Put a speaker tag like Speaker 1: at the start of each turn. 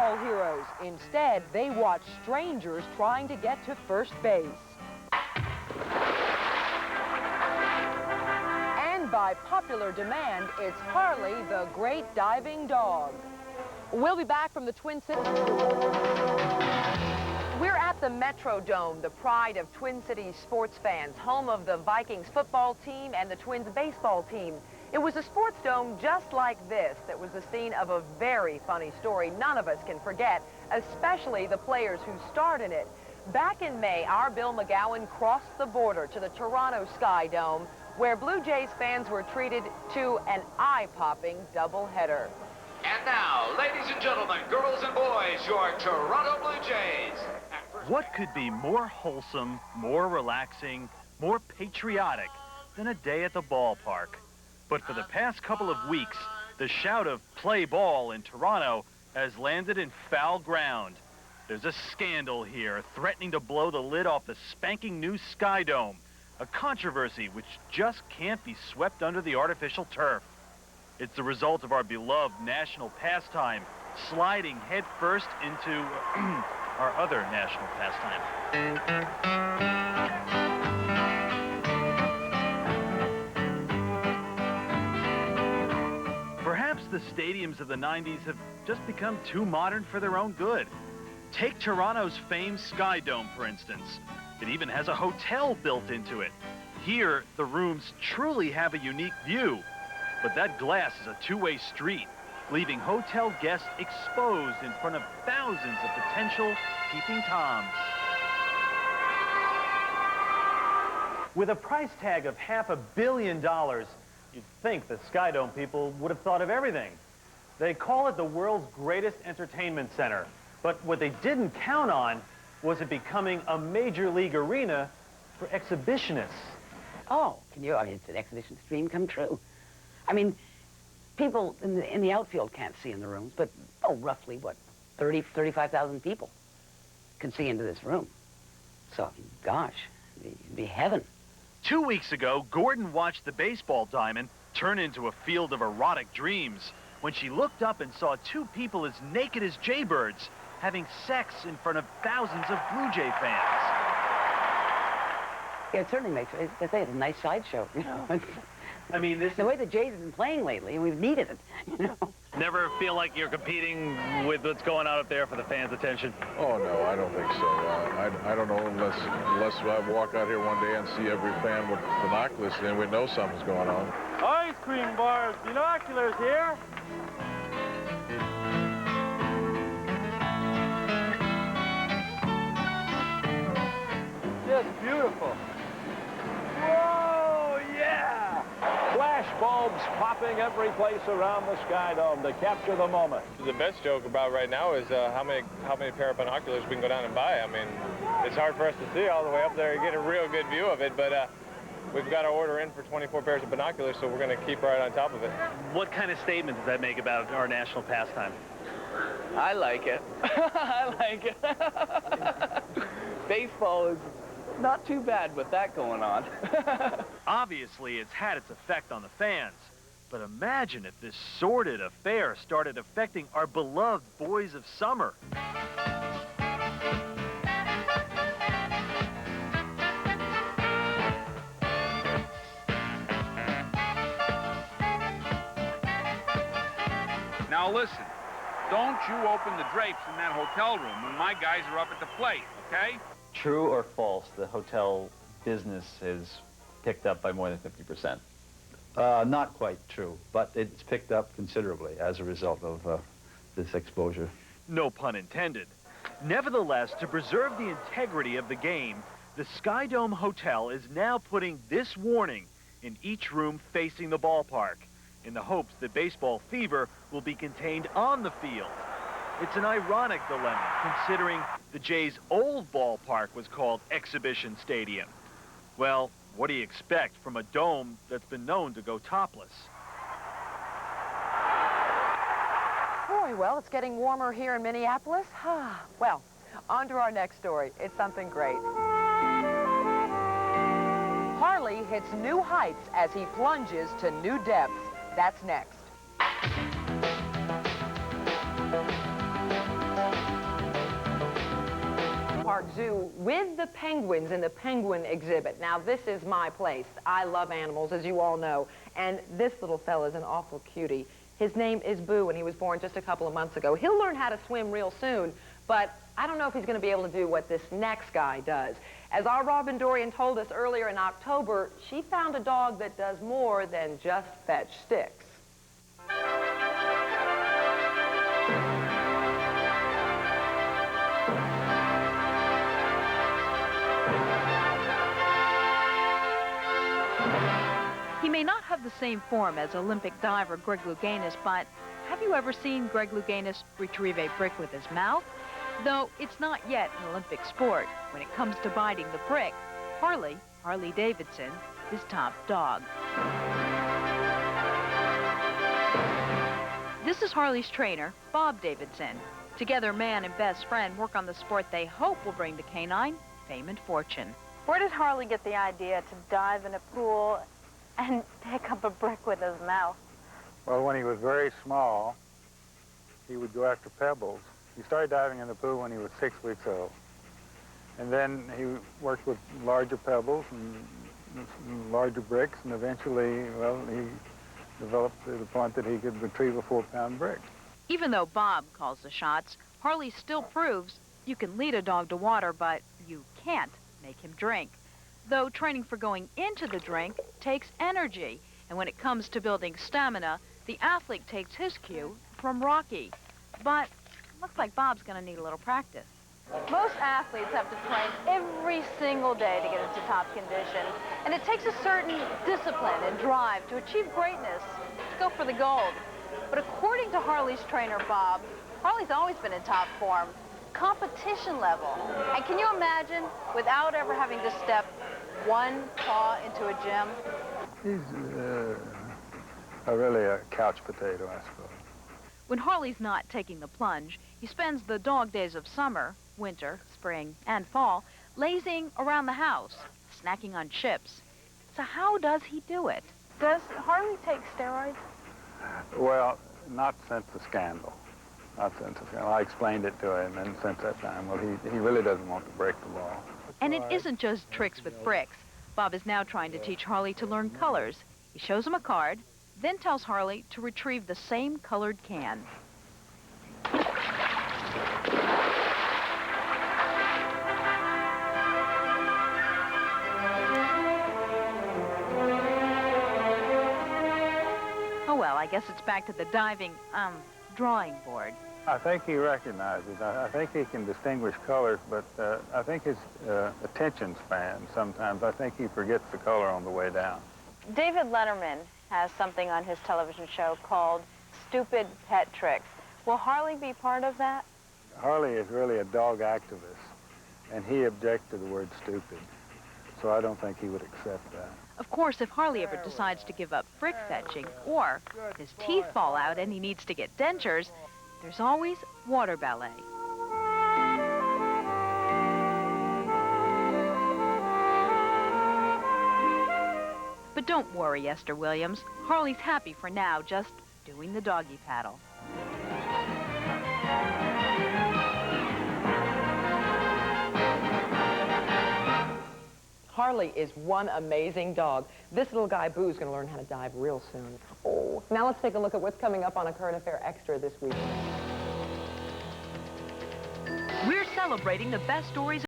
Speaker 1: baseball heroes. Instead, they watch strangers trying to get to first base. And by popular demand, it's Harley, the great diving dog. We'll be back from the Twin Cities. We're at the Metrodome, the pride of Twin Cities sports fans, home of the Vikings football team and the Twins baseball team. It was a sports dome just like this that was the scene of a very funny story none of us can forget, especially the players who starred in it. Back in May, our Bill McGowan crossed the border to the Toronto Sky Dome, where Blue Jays fans were treated to an eye-popping doubleheader.
Speaker 2: And now, ladies and gentlemen, girls and boys, your Toronto Blue Jays.
Speaker 3: What could be more wholesome, more relaxing, more patriotic than a day at the ballpark? But for the past couple of weeks, the shout of "play ball" in Toronto has landed in foul ground. There's a scandal here threatening to blow the lid off the spanking new Sky Dome, a controversy which just can't be swept under the artificial turf. It's the result of our beloved national pastime sliding headfirst into our other national pastime. Perhaps the stadiums of the 90s have just become too modern for their own good. Take Toronto's famed Sky Dome, for instance. It even has a hotel built into it. Here, the rooms truly have a unique view. But that glass is a two-way street, leaving hotel guests exposed in front of thousands of potential peeping toms. With a price tag of $500 million, you'd think the Sky Dome people would have thought of everything. They call it the world's greatest entertainment center. But what they didn't count on was it becoming a major league arena for exhibitionists.
Speaker 4: Oh, I mean, it's an exhibition's dream come true. I mean, people in the outfield can't see in the rooms, but, roughly, what, 35,000 people can see into this room. So, gosh, it'd be heaven.
Speaker 3: 2 weeks ago, Gordon watched the baseball diamond turn into a field of erotic dreams when she looked up and saw two people as naked as jaybirds having sex in front of thousands of Blue Jay fans.
Speaker 4: Yeah, it certainly makes it. They say it's a nice sideshow, you know.
Speaker 3: I mean, this
Speaker 4: the way the Jays have been playing lately, and we've needed it, you know.
Speaker 3: Never feel like you're competing with what's going on up there for the fans' attention?
Speaker 5: Oh, no, I don't think so. I don't know unless I walk out here one day and see every fan with binoculars, then we know something's going on.
Speaker 6: Ice cream bars, binoculars here. Just beautiful. Whoa, yeah!
Speaker 7: Flash bulbs popping every place around the Sky Dome to capture the moment.
Speaker 6: The best joke about right now is how many pair of binoculars we can go down and buy. I mean, it's hard for us to see all the way up there. You get a real good view of it, but we've got our order in for 24 pairs of binoculars, so we're going to keep right on top of it.
Speaker 3: What kind of statement does that make about our national pastime?
Speaker 8: I like it. I like it. Baseball is not too bad with that going on.
Speaker 3: Obviously, it's had its effect on the fans. But imagine if this sordid affair started affecting our beloved boys of summer.
Speaker 9: Now listen, don't you open the drapes in that hotel room when my guys are up at the plate, okay?
Speaker 10: True or false, the hotel business is picked up by more than 50%?
Speaker 11: Not quite true, but it's picked up considerably as a result of this exposure.
Speaker 3: No pun intended. Nevertheless, to preserve the integrity of the game, the Sky Dome Hotel is now putting this warning in each room facing the ballpark, in the hopes that baseball fever will be contained on the field. It's an ironic dilemma, considering the Jays' old ballpark was called Exhibition Stadium. Well, what do you expect from a dome that's been known to go topless?
Speaker 1: Boy, well, it's getting warmer here in Minneapolis. Well, on to our next story. It's something great. Harley hits new heights as he plunges to new depths. That's next. Zoo with the penguins in the penguin exhibit. Now, this is my place. I love animals, as you all know, and this little fella's an awful cutie. His name is Boo, and he was born just a couple of months ago. He'll learn how to swim real soon, but I don't know if he's going to be able to do what this next guy does. As our Robin Dorian told us earlier in October, she found a dog that does more than just fetch sticks.
Speaker 12: He may not have the same form as Olympic diver Greg Louganis, but have you ever seen Greg Louganis retrieve a brick with his mouth? Though it's not yet an Olympic sport, when it comes to biting the brick, Harley Davidson, is top dog. This is Harley's trainer, Bob Davidson. Together, man and best friend work on the sport they hope will bring the canine fame and fortune.
Speaker 13: Where did Harley get the idea to dive in a pool and pick up a brick with his mouth?
Speaker 14: Well, when he was very small, he would go after pebbles. He started diving in the pool when he was 6 weeks old. And then he worked with larger pebbles and larger bricks, and eventually, well, he developed to the point that he could retrieve a 4-pound brick.
Speaker 12: Even though Bob calls the shots, Harley still proves you can lead a dog to water, but you can't make him drink. Though training for going into the drink takes energy, and when it comes to building stamina, the athlete takes his cue from Rocky. But looks like Bob's going to need a little practice.
Speaker 13: Most athletes have to train every single day to get into top condition, and it takes a certain discipline and drive to achieve greatness, to go for the gold. But according to Harley's trainer, Bob, Harley's always been in top form, competition level. And can you imagine, without ever having to step one paw into a gym?
Speaker 14: He's really a couch potato, I suppose.
Speaker 12: When Harley's not taking the plunge, he spends the dog days of summer, winter, spring, and fall lazing around the house, snacking on chips. So how does he do it?
Speaker 13: Does Harley take steroids?
Speaker 14: Well, not since the scandal. Not since the scandal. I explained it to him, and since that time, well, he really doesn't want to break the ball.
Speaker 12: And it isn't just tricks with bricks. Bob is now trying to teach Harley to learn colors. He shows him a card, then tells Harley to retrieve the same colored can. Oh, well, I guess it's back to the diving, drawing board.
Speaker 14: I think he recognizes. I think he can distinguish colors, but I think his attention span sometimes, I think he forgets the color on the way down.
Speaker 13: David Letterman has something on his television show called Stupid Pet Tricks. Will Harley be part of that?
Speaker 14: Harley is really a dog activist, and he objects to the word stupid, so I don't think he would accept that.
Speaker 12: Of course, if Harley ever decides to give up brick fetching, or his teeth fall out and he needs to get dentures, there's always water ballet. But don't worry, Esther Williams. Harley's happy for now, just doing the doggy paddle.
Speaker 1: Harley is one amazing dog. This little guy, Boo's going to learn how to dive real soon. Oh, now let's take a look at what's coming up on a Current Affair Extra this week.
Speaker 12: We're celebrating the best stories